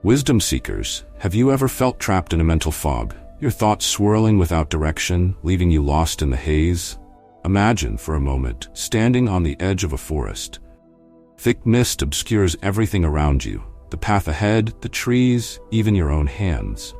Wisdom seekers, have you ever felt trapped in a mental fog? Your thoughts swirling without direction, leaving you lost in the haze? Imagine, for a moment, standing on the edge of a forest. Thick mist obscures everything around you, the path ahead, the trees, even your own hands.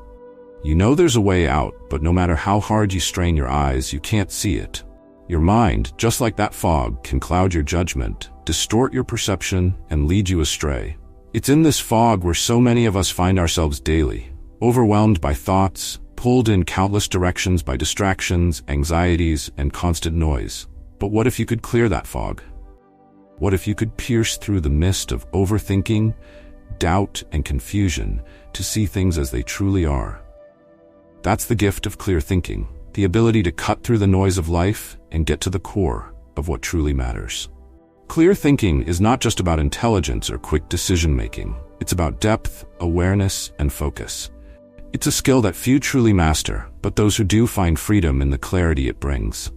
You know there's a way out, but no matter how hard you strain your eyes, you can't see it. Your mind, just like that fog, can cloud your judgment, distort your perception, and lead you astray. It's in this fog where so many of us find ourselves daily, overwhelmed by thoughts, pulled in countless directions by distractions, anxieties, and constant noise. But what if you could clear that fog? What if you could pierce through the mist of overthinking, doubt, and confusion to see things as they truly are? That's the gift of clear thinking, the ability to cut through the noise of life and get to the core of what truly matters. Clear thinking is not just about intelligence or quick decision-making. It's about depth, awareness, and focus. It's a skill that few truly master, but those who do find freedom in the clarity it brings.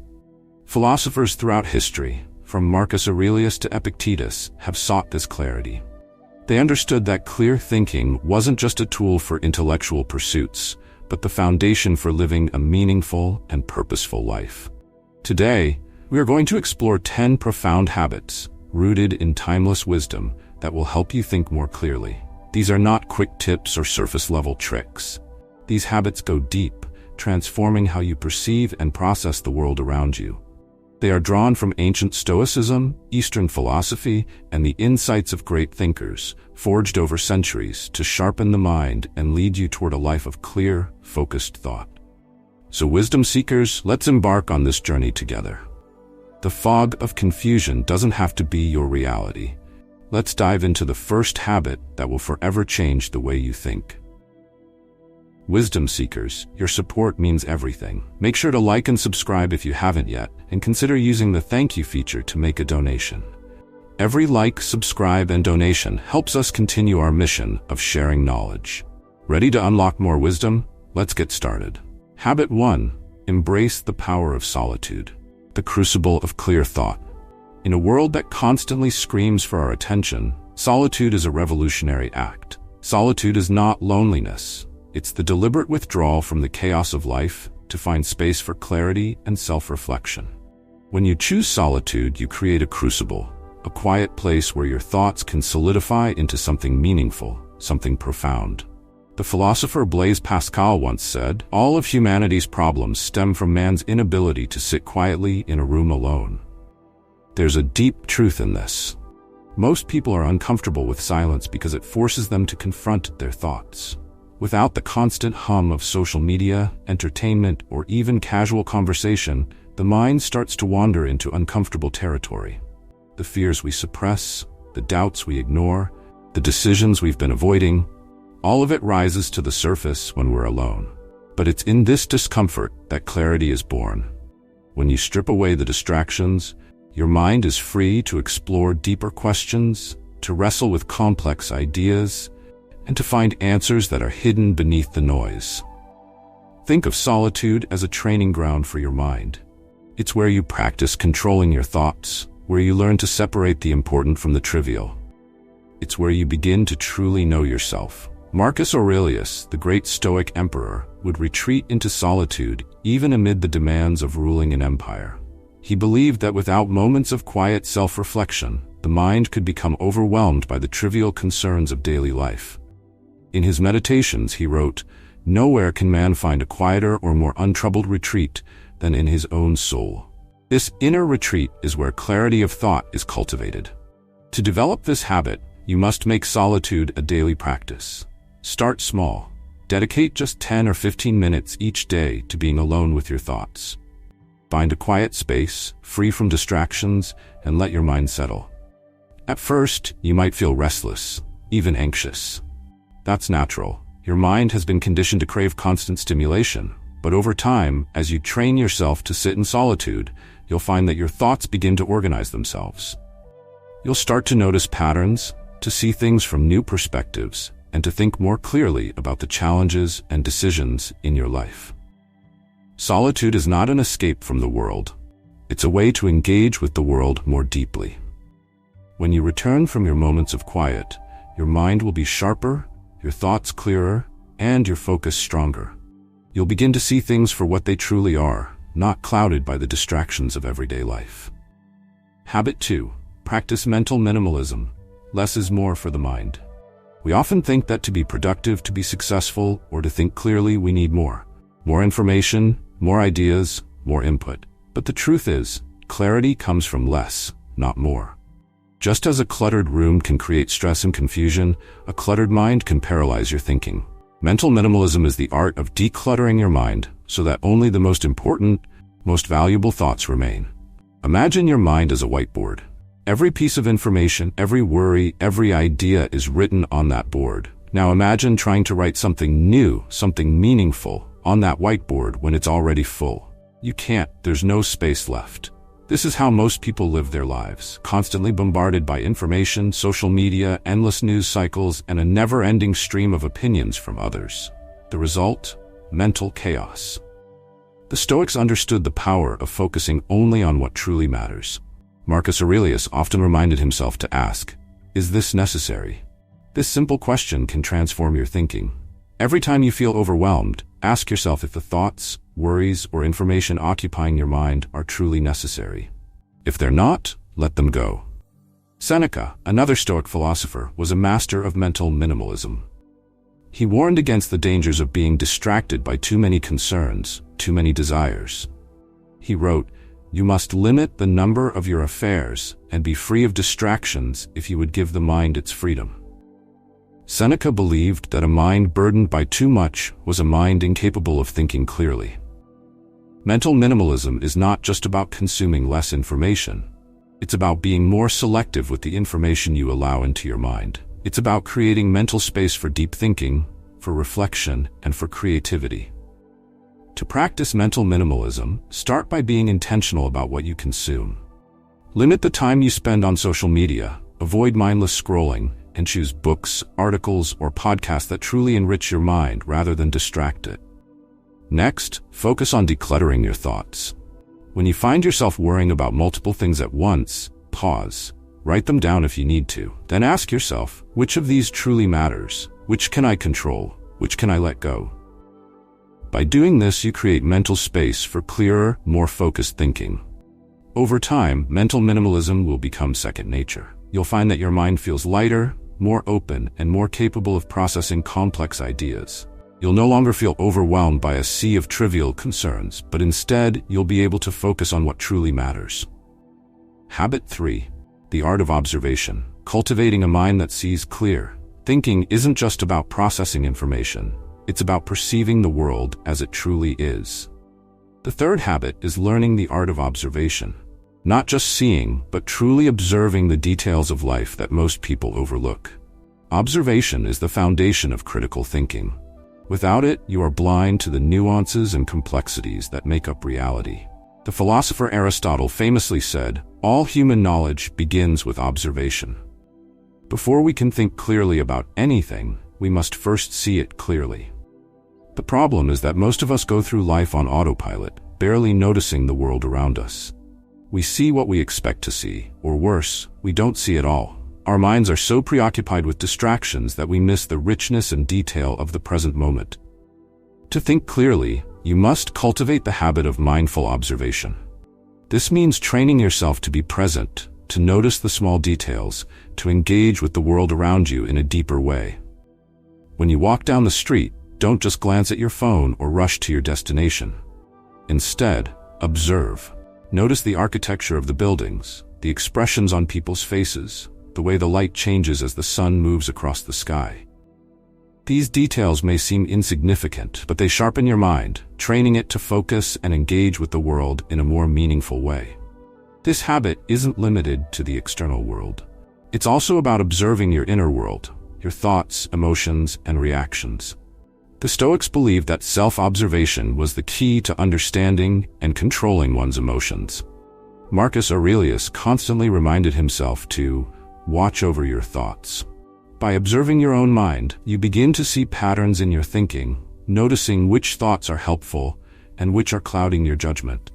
Philosophers throughout history, from Marcus Aurelius to Epictetus, have sought this clarity. They understood that clear thinking wasn't just a tool for intellectual pursuits, but the foundation for living a meaningful and purposeful life. Today, we are going to explore 10 profound habits, rooted in timeless wisdom, that will help you think more clearly. These are not quick tips or surface-level tricks. These habits go deep, transforming how you perceive and process the world around you. They are drawn from ancient Stoicism, Eastern philosophy, and the insights of great thinkers, forged over centuries to sharpen the mind and lead you toward a life of clear, focused thought. So wisdom seekers, let's embark on this journey together. The fog of confusion doesn't have to be your reality. Let's dive into the first habit that will forever change the way you think. Wisdom seekers, your support means everything. Make sure to like and subscribe if you haven't yet, and consider using the thank you feature to make a donation. Every like, subscribe, and donation helps us continue our mission of sharing knowledge. Ready to unlock more wisdom? Let's get started. Habit 1. Embrace the power of solitude. The crucible of clear thought. In a world that constantly screams for our attention, solitude is a revolutionary act. Solitude is not loneliness. It's the deliberate withdrawal from the chaos of life to find space for clarity and self-reflection. When you choose solitude, you create a crucible, a quiet place where your thoughts can solidify into something meaningful, something profound. The philosopher Blaise Pascal once said, "All of humanity's problems stem from man's inability to sit quietly in a room alone." There's a deep truth in this. Most people are uncomfortable with silence because it forces them to confront their thoughts. Without the constant hum of social media, entertainment, or even casual conversation, the mind starts to wander into uncomfortable territory. The fears we suppress, the doubts we ignore, the decisions we've been avoiding, all of it rises to the surface when we're alone. But it's in this discomfort that clarity is born. When you strip away the distractions, your mind is free to explore deeper questions, to wrestle with complex ideas, and to find answers that are hidden beneath the noise. Think of solitude as a training ground for your mind. It's where you practice controlling your thoughts, where you learn to separate the important from the trivial. It's where you begin to truly know yourself. Marcus Aurelius, the great Stoic emperor, would retreat into solitude even amid the demands of ruling an empire. He believed that without moments of quiet self-reflection, the mind could become overwhelmed by the trivial concerns of daily life. In his meditations, he wrote, "Nowhere can man find a quieter or more untroubled retreat than in his own soul." This inner retreat is where clarity of thought is cultivated. To develop this habit, you must make solitude a daily practice. Start small. Dedicate just 10 or 15 minutes each day to being alone with your thoughts. Find a quiet space, free from distractions, and let your mind settle. At first, you might feel restless, even anxious. That's natural. Your mind has been conditioned to crave constant stimulation. But over time, as you train yourself to sit in solitude, you'll find that your thoughts begin to organize themselves. You'll start to notice patterns, to see things from new perspectives, and to think more clearly about the challenges and decisions in your life. Solitude is not an escape from the world. It's a way to engage with the world more deeply. When you return from your moments of quiet, your mind will be sharper, your thoughts clearer, and your focus stronger. You'll begin to see things for what they truly are, not clouded by the distractions of everyday life. Habit 2. Practice mental minimalism. Less is more for the mind. We often think that to be productive, to be successful, or to think clearly, we need more. More information, more ideas, more input. But the truth is, clarity comes from less, not more. Just as a cluttered room can create stress and confusion, a cluttered mind can paralyze your thinking. Mental minimalism is the art of decluttering your mind so that only the most important, most valuable thoughts remain. Imagine your mind as a whiteboard. Every piece of information, every worry, every idea is written on that board. Now imagine trying to write something new, something meaningful, on that whiteboard when it's already full. You can't, there's no space left. This is how most people live their lives, constantly bombarded by information, social media, endless news cycles, and a never-ending stream of opinions from others. The result? Mental chaos. The Stoics understood the power of focusing only on what truly matters. Marcus Aurelius often reminded himself to ask, "Is this necessary?" This simple question can transform your thinking. Every time you feel overwhelmed, ask yourself if the thoughts, worries, or information occupying your mind are truly necessary. If they're not, let them go. Seneca, another Stoic philosopher, was a master of mental minimalism. He warned against the dangers of being distracted by too many concerns, too many desires. He wrote, "You must limit the number of your affairs and be free of distractions if you would give the mind its freedom." Seneca believed that a mind burdened by too much was a mind incapable of thinking clearly. Mental minimalism is not just about consuming less information. It's about being more selective with the information you allow into your mind. It's about creating mental space for deep thinking, for reflection, and for creativity. To practice mental minimalism, start by being intentional about what you consume. Limit the time you spend on social media, avoid mindless scrolling, and choose books, articles, or podcasts that truly enrich your mind rather than distract it. Next, focus on decluttering your thoughts. When you find yourself worrying about multiple things at once, pause. Write them down if you need to. Then ask yourself, which of these truly matters? Which can I control? Which can I let go? By doing this, you create mental space for clearer, more focused thinking. Over time, mental minimalism will become second nature. You'll find that your mind feels lighter, more open, and more capable of processing complex ideas. You'll no longer feel overwhelmed by a sea of trivial concerns, but instead, you'll be able to focus on what truly matters. Habit 3. The art of observation. Cultivating a mind that sees clear. Thinking isn't just about processing information. It's about perceiving the world as it truly is. The third habit is learning the art of observation. Not just seeing, but truly observing the details of life that most people overlook. Observation is the foundation of critical thinking. Without it, you are blind to the nuances and complexities that make up reality. The philosopher Aristotle famously said, "All human knowledge begins with observation." Before we can think clearly about anything, we must first see it clearly. The problem is that most of us go through life on autopilot, barely noticing the world around us. We see what we expect to see, or worse, we don't see at all. Our minds are so preoccupied with distractions that we miss the richness and detail of the present moment. To think clearly, you must cultivate the habit of mindful observation. This means training yourself to be present, to notice the small details, to engage with the world around you in a deeper way. When you walk down the street, don't just glance at your phone or rush to your destination. Instead, observe. Notice the architecture of the buildings, the expressions on people's faces, the way the light changes as the sun moves across the sky. These details may seem insignificant, but they sharpen your mind, training it to focus and engage with the world in a more meaningful way. This habit isn't limited to the external world. It's also about observing your inner world, your thoughts, emotions, and reactions. The Stoics believed that self-observation was the key to understanding and controlling one's emotions. Marcus Aurelius constantly reminded himself to watch over your thoughts. By observing your own mind, you begin to see patterns in your thinking, noticing which thoughts are helpful and which are clouding your judgment.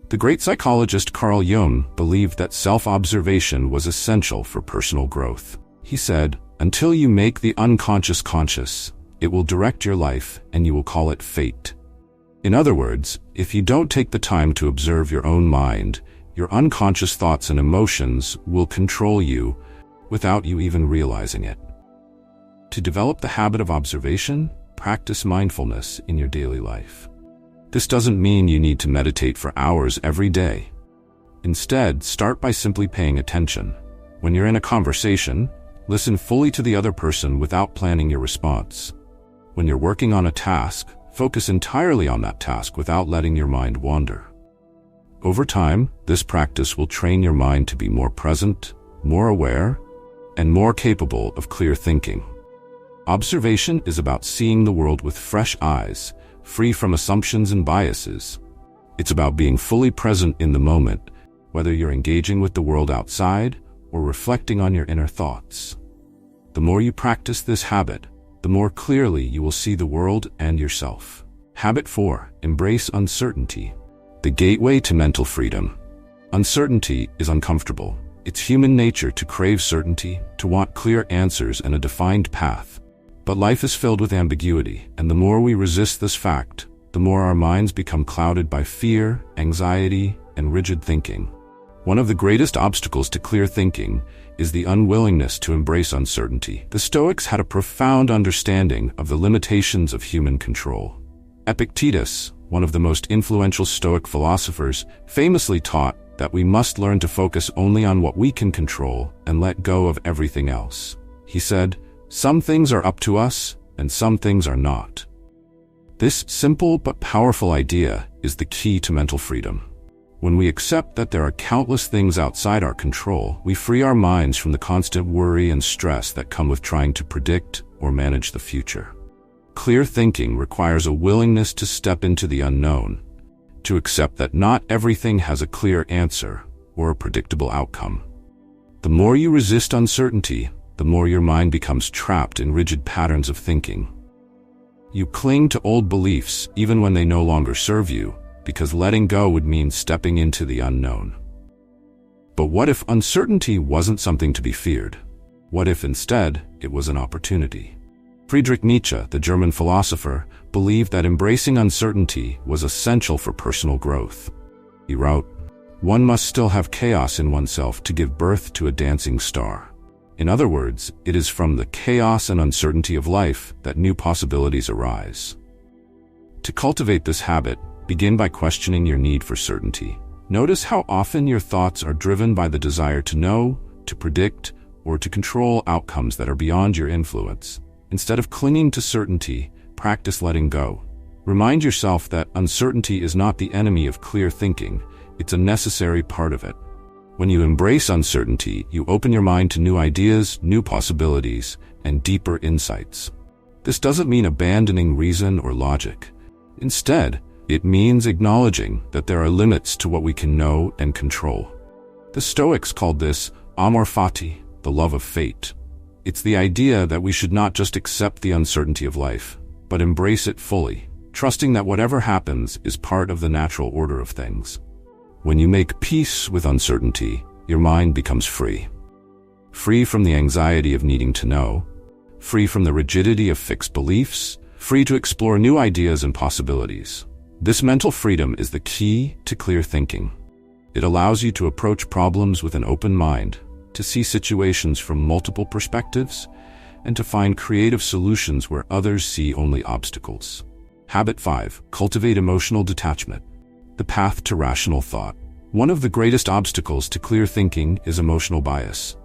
The great psychologist Carl Jung believed that self-observation was essential for personal growth. He said, Until you make the unconscious conscious, it will direct your life and you will call it fate. In other words, if you don't take the time to observe your own mind, your unconscious thoughts and emotions will control you without you even realizing it. To develop the habit of observation, practice mindfulness in your daily life. This doesn't mean you need to meditate for hours every day. Instead, start by simply paying attention. When you're in a conversation, listen fully to the other person without planning your response. When you're working on a task, focus entirely on that task without letting your mind wander. Over time, this practice will train your mind to be more present, more aware, and more capable of clear thinking. Observation is about seeing the world with fresh eyes, free from assumptions and biases. It's about being fully present in the moment, whether you're engaging with the world outside or reflecting on your inner thoughts. The more you practice this habit, the more clearly you will see the world and yourself. Habit 4. Embrace uncertainty. The gateway to mental freedom. Uncertainty is uncomfortable. It's human nature to crave certainty, to want clear answers and a defined path. But life is filled with ambiguity, and the more we resist this fact, the more our minds become clouded by fear, anxiety, and rigid thinking. One of the greatest obstacles to clear thinking is the unwillingness to embrace uncertainty. The Stoics had a profound understanding of the limitations of human control. Epictetus, one of the most influential Stoic philosophers, famously taught that we must learn to focus only on what we can control and let go of everything else. He said, "Some things are up to us, and some things are not." This simple but powerful idea is the key to mental freedom. When we accept that there are countless things outside our control, we free our minds from the constant worry and stress that come with trying to predict or manage the future. Clear thinking requires a willingness to step into the unknown, to accept that not everything has a clear answer or a predictable outcome. The more you resist uncertainty, the more your mind becomes trapped in rigid patterns of thinking. You cling to old beliefs even when they no longer serve you, because letting go would mean stepping into the unknown. But what if uncertainty wasn't something to be feared? What if instead it was an opportunity? Friedrich Nietzsche, the German philosopher, believed that embracing uncertainty was essential for personal growth. He wrote, "One must still have chaos in oneself to give birth to a dancing star." In other words, it is from the chaos and uncertainty of life that new possibilities arise. To cultivate this habit, begin by questioning your need for certainty. Notice how often your thoughts are driven by the desire to know, to predict, or to control outcomes that are beyond your influence. Instead of clinging to certainty, practice letting go. Remind yourself that uncertainty is not the enemy of clear thinking, it's a necessary part of it. When you embrace uncertainty, you open your mind to new ideas, new possibilities, and deeper insights. This doesn't mean abandoning reason or logic. Instead, it means acknowledging that there are limits to what we can know and control. The Stoics called this amor fati, the love of fate. It's the idea that we should not just accept the uncertainty of life, but embrace it fully, trusting that whatever happens is part of the natural order of things. When you make peace with uncertainty, your mind becomes free. Free from the anxiety of needing to know, free from the rigidity of fixed beliefs, free to explore new ideas and possibilities. This mental freedom is the key to clear thinking. It allows you to approach problems with an open mind, to see situations from multiple perspectives, and to find creative solutions where others see only obstacles. Habit 5. Cultivate emotional detachment. The path to rational thought. One of the greatest obstacles to clear thinking is emotional bias.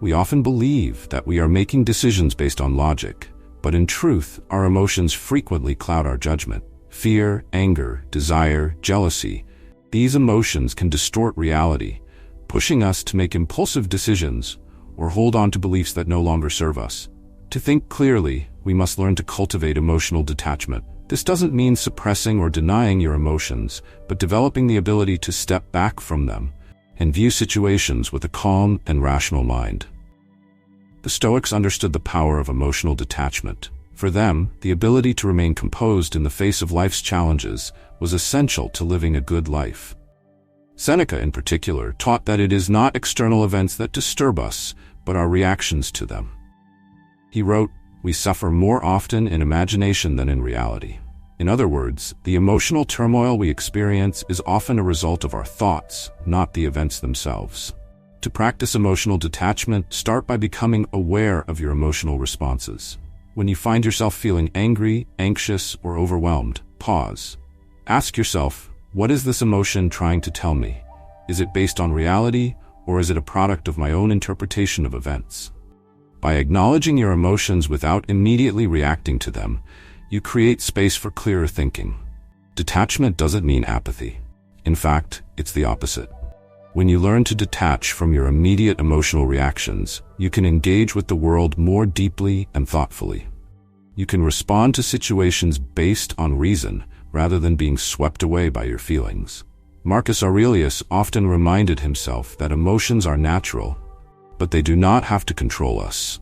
We often believe that we are making decisions based on logic, but in truth, our emotions frequently cloud our judgment. Fear, anger, desire, jealousy. These emotions can distort reality, pushing us to make impulsive decisions or hold on to beliefs that no longer serve us. To think clearly, we must learn to cultivate emotional detachment. This doesn't mean suppressing or denying your emotions, but developing the ability to step back from them and view situations with a calm and rational mind. The Stoics understood the power of emotional detachment. For them, the ability to remain composed in the face of life's challenges was essential to living a good life. Seneca, in particular, taught that it is not external events that disturb us, but our reactions to them. He wrote, "We suffer more often in imagination than in reality." In other words, the emotional turmoil we experience is often a result of our thoughts, not the events themselves. To practice emotional detachment, start by becoming aware of your emotional responses. When you find yourself feeling angry, anxious, or overwhelmed, pause. Ask yourself, what is this emotion trying to tell me? Is it based on reality, or is it a product of my own interpretation of events? By acknowledging your emotions without immediately reacting to them, you create space for clearer thinking. Detachment doesn't mean apathy. In fact, it's the opposite. When you learn to detach from your immediate emotional reactions, you can engage with the world more deeply and thoughtfully. You can respond to situations based on reason rather than being swept away by your feelings. Marcus Aurelius often reminded himself that emotions are natural, but they do not have to control us.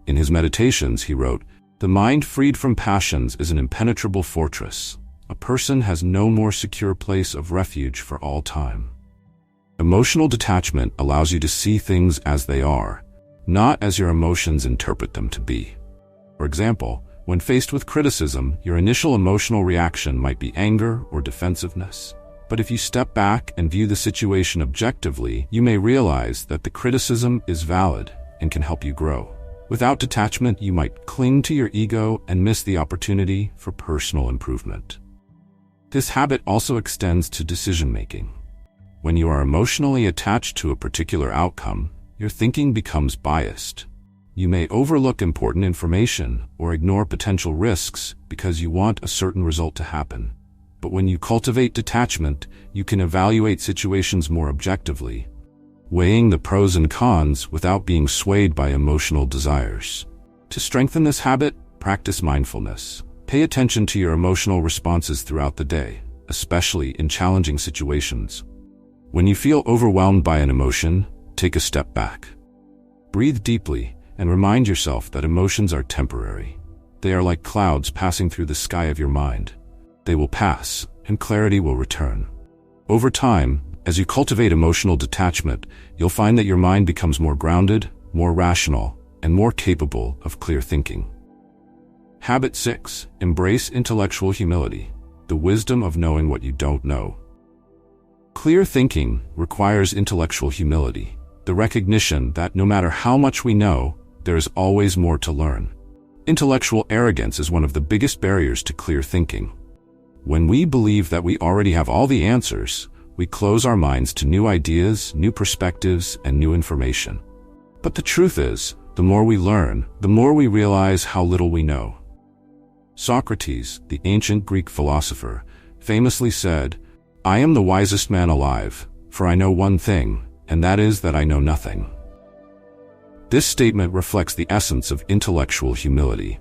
In his meditations, he wrote, "The mind freed from passions is an impenetrable fortress. A person has no more secure place of refuge for all time." Emotional detachment allows you to see things as they are, not as your emotions interpret them to be. For example, when faced with criticism, your initial emotional reaction might be anger or defensiveness. But if you step back and view the situation objectively, you may realize that the criticism is valid and can help you grow. Without detachment, you might cling to your ego and miss the opportunity for personal improvement. This habit also extends to decision-making. When you are emotionally attached to a particular outcome, your thinking becomes biased. You may overlook important information or ignore potential risks because you want a certain result to happen. But when you cultivate detachment, you can evaluate situations more objectively, weighing the pros and cons without being swayed by emotional desires. To strengthen this habit, practice mindfulness. Pay attention to your emotional responses throughout the day, especially in challenging situations. When you feel overwhelmed by an emotion, take a step back. Breathe deeply and remind yourself that emotions are temporary. They are like clouds passing through the sky of your mind. They will pass, and clarity will return. Over time, as you cultivate emotional detachment, you'll find that your mind becomes more grounded, more rational, and more capable of clear thinking. Habit 6. Embrace intellectual humility, the wisdom of knowing what you don't know. Clear thinking requires intellectual humility, the recognition that no matter how much we know, there is always more to learn. Intellectual arrogance is one of the biggest barriers to clear thinking. When we believe that we already have all the answers, we close our minds to new ideas, new perspectives, and new information. But the truth is, the more we learn, the more we realize how little we know. Socrates, the ancient Greek philosopher, famously said, "I am the wisest man alive, for I know one thing, and that is that I know nothing." This statement reflects the essence of intellectual humility.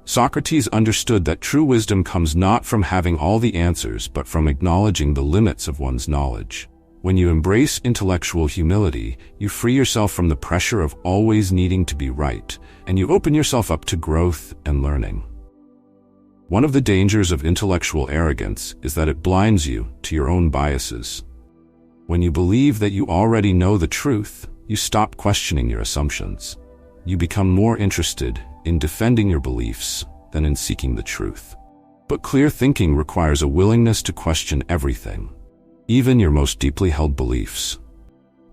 Socrates understood that true wisdom comes not from having all the answers but from acknowledging the limits of one's knowledge. When you embrace intellectual humility, you free yourself from the pressure of always needing to be right, and you open yourself up to growth and learning. One of the dangers of intellectual arrogance is that it blinds you to your own biases. When you believe that you already know the truth, you stop questioning your assumptions. You become more interested in defending your beliefs than in seeking the truth. But clear thinking requires a willingness to question everything, even your most deeply held beliefs.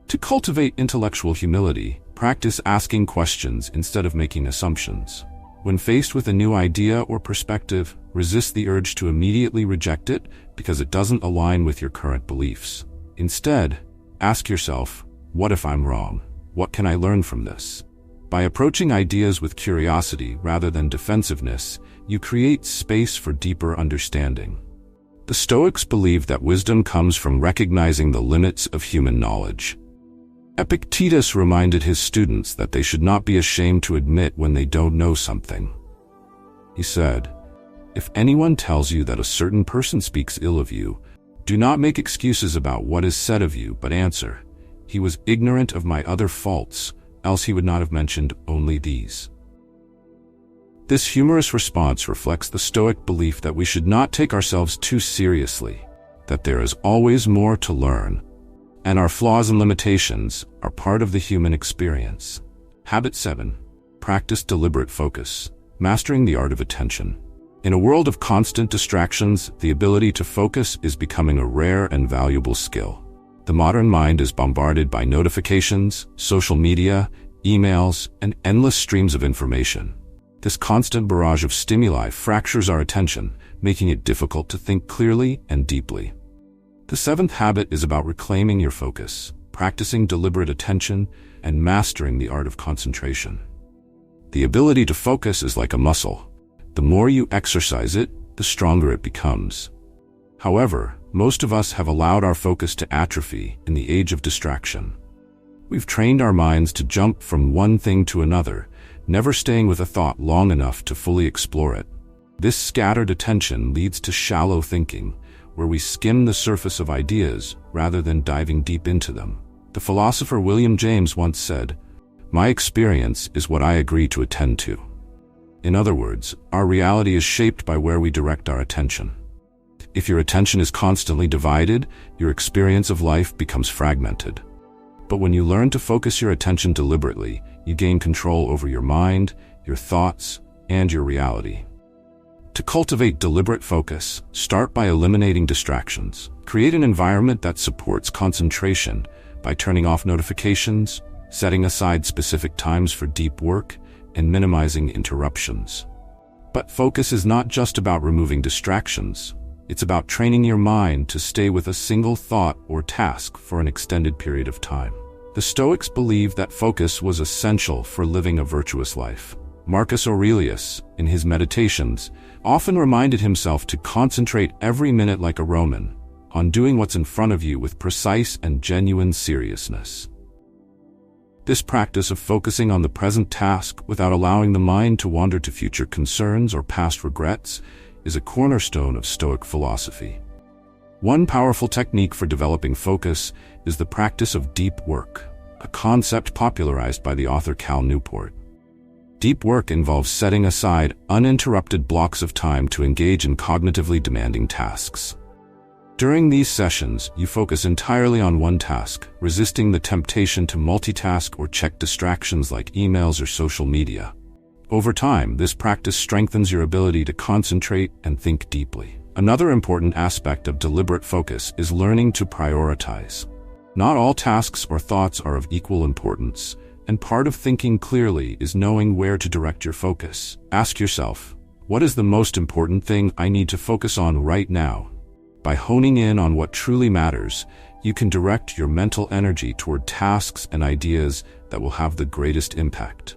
To cultivate intellectual humility, practice asking questions instead of making assumptions. When faced with a new idea or perspective, resist the urge to immediately reject it because it doesn't align with your current beliefs. Instead, ask yourself, what if I'm wrong? What can I learn from this? By approaching ideas with curiosity rather than defensiveness, you create space for deeper understanding. The Stoics believed that wisdom comes from recognizing the limits of human knowledge. Epictetus reminded his students that they should not be ashamed to admit when they don't know something. He said, "If anyone tells you that a certain person speaks ill of you, do not make excuses about what is said of you, but answer, 'He was ignorant of my other faults, else he would not have mentioned only these.'" This humorous response reflects the Stoic belief that we should not take ourselves too seriously, that there is always more to learn, and our flaws and limitations are part of the human experience. Habit 7. Practice deliberate focus, mastering the art of attention. In a world of constant distractions, the ability to focus is becoming a rare and valuable skill. The modern mind is bombarded by notifications, social media, emails, and endless streams of information. This constant barrage of stimuli fractures our attention, making it difficult to think clearly and deeply. The seventh habit is about reclaiming your focus, practicing deliberate attention, and mastering the art of concentration. The ability to focus is like a muscle. The more you exercise it, the stronger it becomes. However, most of us have allowed our focus to atrophy in the age of distraction. We've trained our minds to jump from one thing to another, never staying with a thought long enough to fully explore it. This scattered attention leads to shallow thinking, where we skim the surface of ideas rather than diving deep into them. The philosopher William James once said, "My experience is what I agree to attend to." In other words, our reality is shaped by where we direct our attention. If your attention is constantly divided, your experience of life becomes fragmented. But when you learn to focus your attention deliberately, you gain control over your mind, your thoughts, and your reality. To cultivate deliberate focus, start by eliminating distractions. Create an environment that supports concentration by turning off notifications, setting aside specific times for deep work, and minimizing interruptions. But focus is not just about removing distractions. It's about training your mind to stay with a single thought or task for an extended period of time. The Stoics believed that focus was essential for living a virtuous life. Marcus Aurelius, in his Meditations, often reminded himself to concentrate every minute like a Roman, on doing what's in front of you with precise and genuine seriousness. This practice of focusing on the present task without allowing the mind to wander to future concerns or past regrets is a cornerstone of Stoic philosophy. One powerful technique for developing focus is the practice of deep work, a concept popularized by the author Cal Newport. Deep work involves setting aside uninterrupted blocks of time to engage in cognitively demanding tasks. During these sessions, you focus entirely on one task, resisting the temptation to multitask or check distractions like emails or social media. Over time, this practice strengthens your ability to concentrate and think deeply. Another important aspect of deliberate focus is learning to prioritize. Not all tasks or thoughts are of equal importance, and part of thinking clearly is knowing where to direct your focus. Ask yourself, what is the most important thing I need to focus on right now? By honing in on what truly matters, you can direct your mental energy toward tasks and ideas that will have the greatest impact.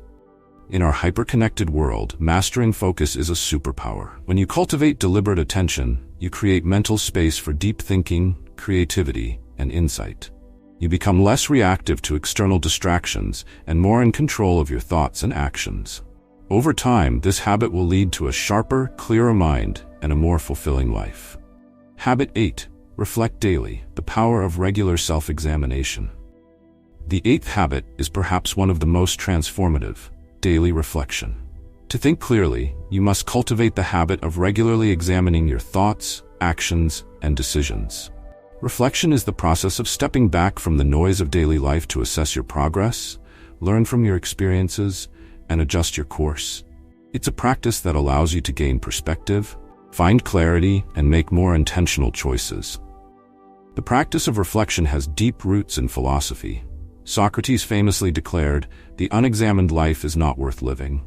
In our hyper-connected world, mastering focus is a superpower. When you cultivate deliberate attention, you create mental space for deep thinking, creativity, and insight. You become less reactive to external distractions and more in control of your thoughts and actions. Over time, this habit will lead to a sharper, clearer mind and a more fulfilling life. Habit 8. Reflect daily, the power of regular self-examination. The eighth habit is perhaps one of the most transformative: daily reflection. To think clearly, you must cultivate the habit of regularly examining your thoughts, actions, and decisions. Reflection is the process of stepping back from the noise of daily life to assess your progress, learn from your experiences, and adjust your course. It's a practice that allows you to gain perspective, find clarity, and make more intentional choices. The practice of reflection has deep roots in philosophy. Socrates famously declared, "The unexamined life is not worth living."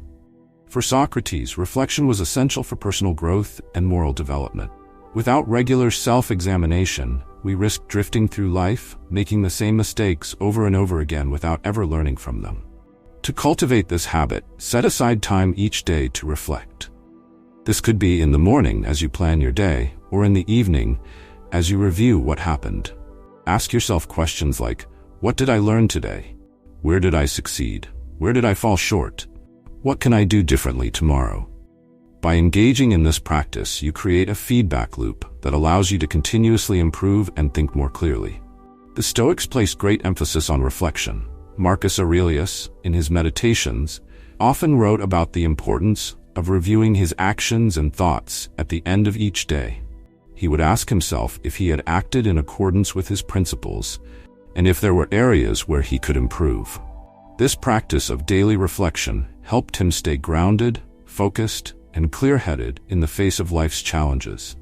For Socrates, reflection was essential for personal growth and moral development. Without regular self-examination, we risk drifting through life, making the same mistakes over and over again without ever learning from them. To cultivate this habit, set aside time each day to reflect. This could be in the morning as you plan your day, or in the evening as you review what happened. Ask yourself questions like, what did I learn today? Where did I succeed? Where did I fall short? What can I do differently tomorrow? By engaging in this practice, you create a feedback loop that allows you to continuously improve and think more clearly. The Stoics placed great emphasis on reflection. Marcus Aurelius, in his Meditations, often wrote about the importance of reviewing his actions and thoughts at the end of each day. He would ask himself if he had acted in accordance with his principles, and if there were areas where he could improve. This practice of daily reflection helped him stay grounded, focused, and clear-headed in the face of life's challenges.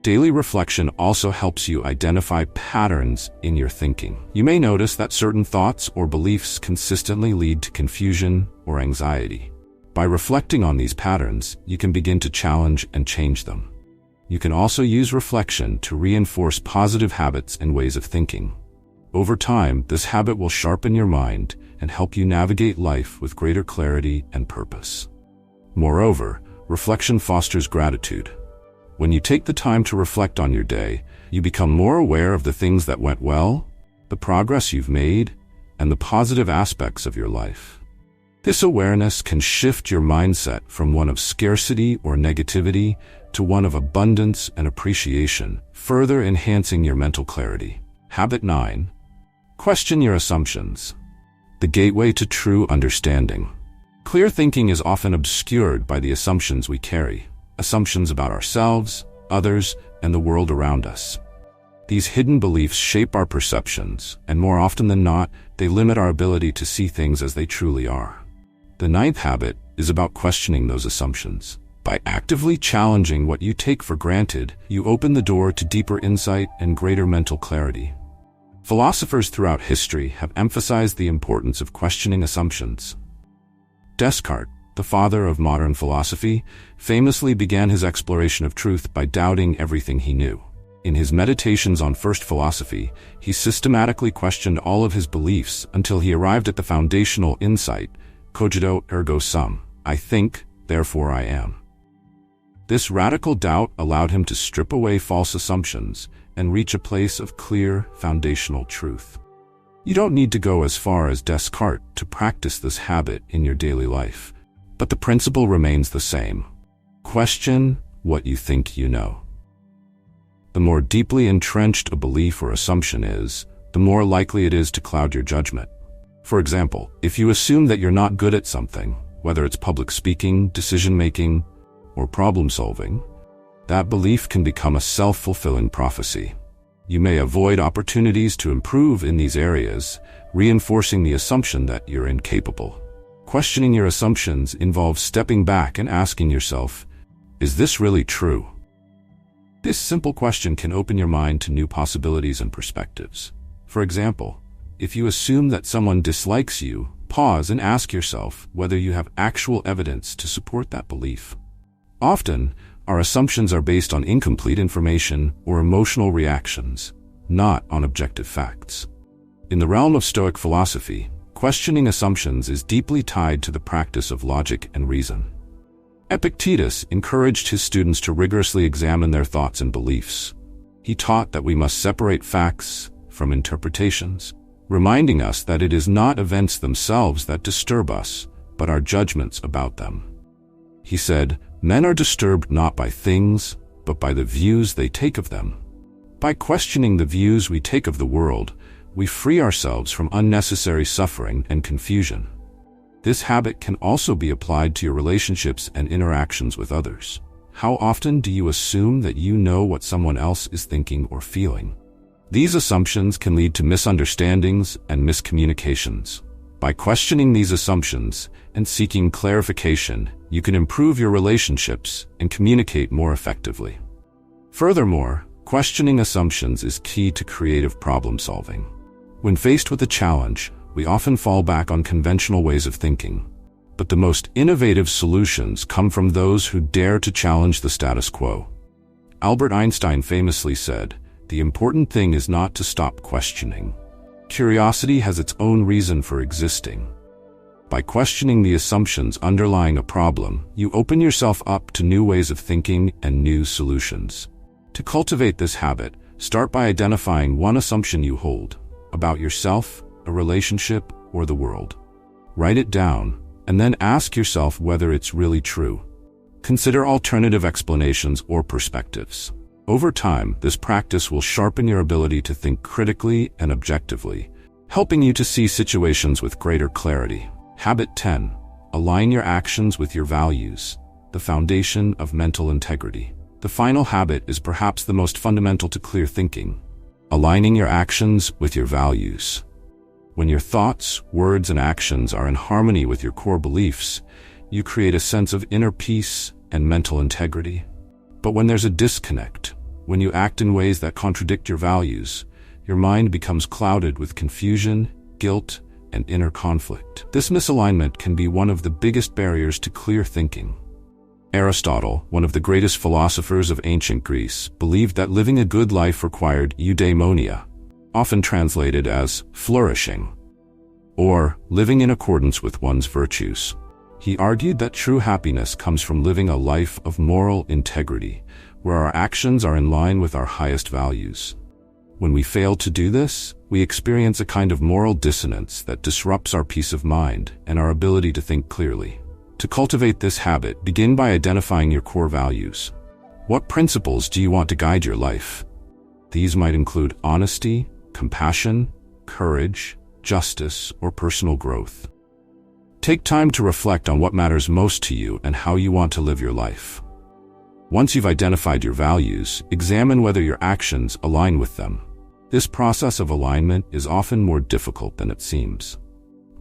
Daily reflection also helps you identify patterns in your thinking. You may notice that certain thoughts or beliefs consistently lead to confusion or anxiety. By reflecting on these patterns, you can begin to challenge and change them. You can also use reflection to reinforce positive habits and ways of thinking. Over time, this habit will sharpen your mind and help you navigate life with greater clarity and purpose. Moreover, reflection fosters gratitude. When you take the time to reflect on your day, you become more aware of the things that went well, the progress you've made, and the positive aspects of your life. This awareness can shift your mindset from one of scarcity or negativity to one of abundance and appreciation, further enhancing your mental clarity. Habit 9. Question your assumptions. The gateway to true understanding. Clear thinking is often obscured by the assumptions we carry. Assumptions about ourselves, others, and the world around us. These hidden beliefs shape our perceptions, and more often than not, they limit our ability to see things as they truly are. The 9th habit is about questioning those assumptions. By actively challenging what you take for granted, you open the door to deeper insight and greater mental clarity. Philosophers throughout history have emphasized the importance of questioning assumptions. Descartes, the father of modern philosophy, famously began his exploration of truth by doubting everything he knew. In his Meditations on First Philosophy, he systematically questioned all of his beliefs until he arrived at the foundational insight, cogito ergo sum, I think, therefore I am. This radical doubt allowed him to strip away false assumptions and reach a place of clear, foundational truth. You don't need to go as far as Descartes to practice this habit in your daily life, but the principle remains the same. Question what you think you know. The more deeply entrenched a belief or assumption is, the more likely it is to cloud your judgment. For example, if you assume that you're not good at something, whether it's public speaking, decision-making, or problem-solving, that belief can become a self-fulfilling prophecy. You may avoid opportunities to improve in these areas, reinforcing the assumption that you're incapable. Questioning your assumptions involves stepping back and asking yourself, is this really true? This simple question can open your mind to new possibilities and perspectives. For example, if you assume that someone dislikes you, pause and ask yourself whether you have actual evidence to support that belief. Often, our assumptions are based on incomplete information or emotional reactions, not on objective facts. In the realm of Stoic philosophy, questioning assumptions is deeply tied to the practice of logic and reason. Epictetus encouraged his students to rigorously examine their thoughts and beliefs. He taught that we must separate facts from interpretations, reminding us that it is not events themselves that disturb us, but our judgments about them. He said, men are disturbed not by things, but by the views they take of them. By questioning the views we take of the world, we free ourselves from unnecessary suffering and confusion. This habit can also be applied to your relationships and interactions with others. How often do you assume that you know what someone else is thinking or feeling? These assumptions can lead to misunderstandings and miscommunications. By questioning these assumptions and seeking clarification, you can improve your relationships and communicate more effectively. Furthermore, questioning assumptions is key to creative problem solving. When faced with a challenge, we often fall back on conventional ways of thinking. But the most innovative solutions come from those who dare to challenge the status quo. Albert Einstein famously said, "The important thing is not to stop questioning. Curiosity has its own reason for existing." By questioning the assumptions underlying a problem, you open yourself up to new ways of thinking and new solutions. To cultivate this habit, start by identifying one assumption you hold about yourself, a relationship, or the world. Write it down, and then ask yourself whether it's really true. Consider alternative explanations or perspectives. Over time, this practice will sharpen your ability to think critically and objectively, helping you to see situations with greater clarity. Habit 10. Align your actions with your values, the foundation of mental integrity. The final habit is perhaps the most fundamental to clear thinking. Aligning your actions with your values. When your thoughts, words, and actions are in harmony with your core beliefs, you create a sense of inner peace and mental integrity. But when there's a disconnect, when you act in ways that contradict your values, your mind becomes clouded with confusion, guilt, and inner conflict. This misalignment can be one of the biggest barriers to clear thinking. Aristotle, one of the greatest philosophers of ancient Greece, believed that living a good life required eudaimonia, often translated as flourishing, or living in accordance with one's virtues. He argued that true happiness comes from living a life of moral integrity, where our actions are in line with our highest values. When we fail to do this, we experience a kind of moral dissonance that disrupts our peace of mind and our ability to think clearly. To cultivate this habit, begin by identifying your core values. What principles do you want to guide your life? These might include honesty, compassion, courage, justice, or personal growth. Take time to reflect on what matters most to you and how you want to live your life. Once you've identified your values, examine whether your actions align with them. This process of alignment is often more difficult than it seems.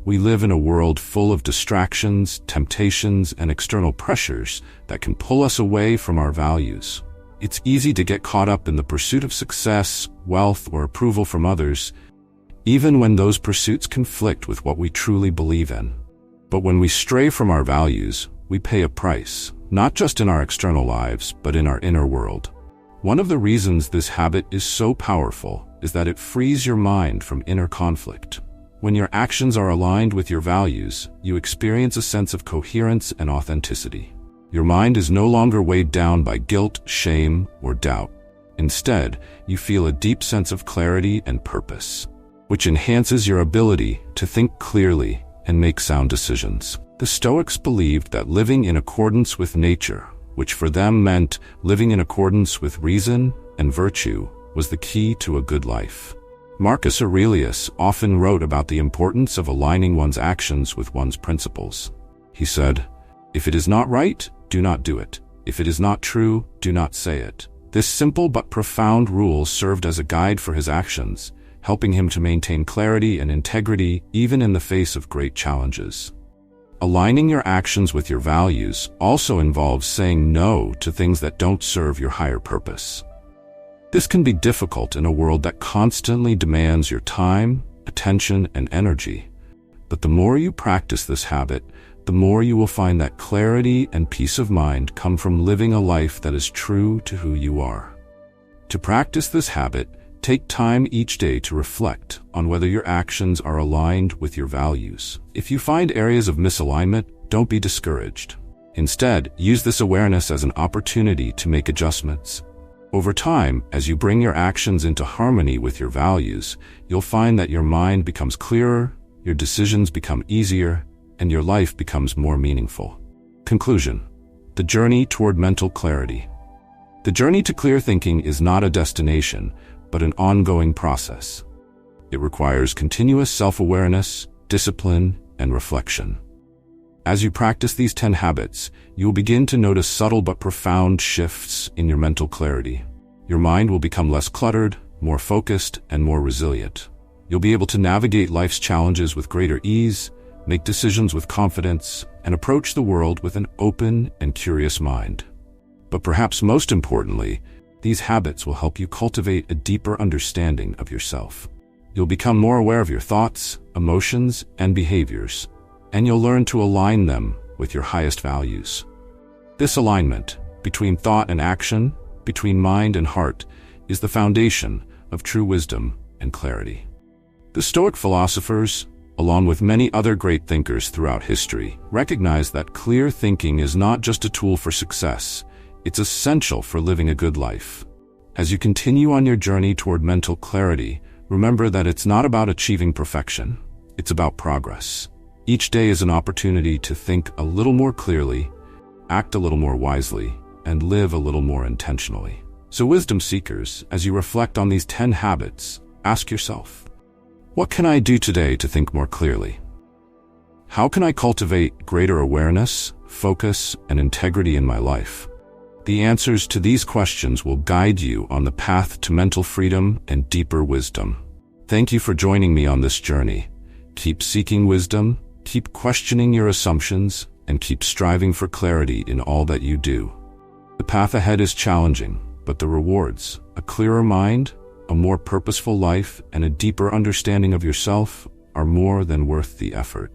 We live in a world full of distractions, temptations, and external pressures that can pull us away from our values. It's easy to get caught up in the pursuit of success, wealth, or approval from others, even when those pursuits conflict with what we truly believe in. But when we stray from our values, we pay a price, not just in our external lives, but in our inner world. One of the reasons this habit is so powerful is that it frees your mind from inner conflict. When your actions are aligned with your values, you experience a sense of coherence and authenticity. Your mind is no longer weighed down by guilt, shame, or doubt. Instead, you feel a deep sense of clarity and purpose, which enhances your ability to think clearly and make sound decisions. The Stoics believed that living in accordance with nature, which for them meant living in accordance with reason and virtue, was the key to a good life. Marcus Aurelius often wrote about the importance of aligning one's actions with one's principles. He said, "If it is not right, do not do it. If it is not true, do not say it." This simple but profound rule served as a guide for his actions, helping him to maintain clarity and integrity even in the face of great challenges. Aligning your actions with your values also involves saying no to things that don't serve your higher purpose. This can be difficult in a world that constantly demands your time, attention, and energy. But the more you practice this habit, the more you will find that clarity and peace of mind come from living a life that is true to who you are. To practice this habit, take time each day to reflect on whether your actions are aligned with your values. If you find areas of misalignment, don't be discouraged. Instead, use this awareness as an opportunity to make adjustments. Over time, as you bring your actions into harmony with your values, you'll find that your mind becomes clearer, your decisions become easier, and your life becomes more meaningful. Conclusion: the journey toward mental clarity. The journey to clear thinking is not a destination, but an ongoing process. It requires continuous self-awareness, discipline, and reflection. As you practice these 10 habits, you will begin to notice subtle but profound shifts in your mental clarity. Your mind will become less cluttered, more focused, and more resilient. You'll be able to navigate life's challenges with greater ease, make decisions with confidence, and approach the world with an open and curious mind. But perhaps most importantly, these habits will help you cultivate a deeper understanding of yourself. You'll become more aware of your thoughts, emotions, and behaviors, and you'll learn to align them with your highest values. This alignment between thought and action, between mind and heart, is the foundation of true wisdom and clarity. The Stoic philosophers, along with many other great thinkers throughout history, recognized that clear thinking is not just a tool for success, it's essential for living a good life. As you continue on your journey toward mental clarity, remember that it's not about achieving perfection, it's about progress. Each day is an opportunity to think a little more clearly, act a little more wisely, and live a little more intentionally. So wisdom seekers, as you reflect on these 10 habits, ask yourself, what can I do today to think more clearly? How can I cultivate greater awareness, focus, and integrity in my life? The answers to these questions will guide you on the path to mental freedom and deeper wisdom. Thank you for joining me on this journey, Keep seeking wisdom, keep questioning your assumptions, and keep striving for clarity in all that you do. The path ahead is challenging, but the rewards, a clearer mind, a more purposeful life, and a deeper understanding of yourself, are more than worth the effort.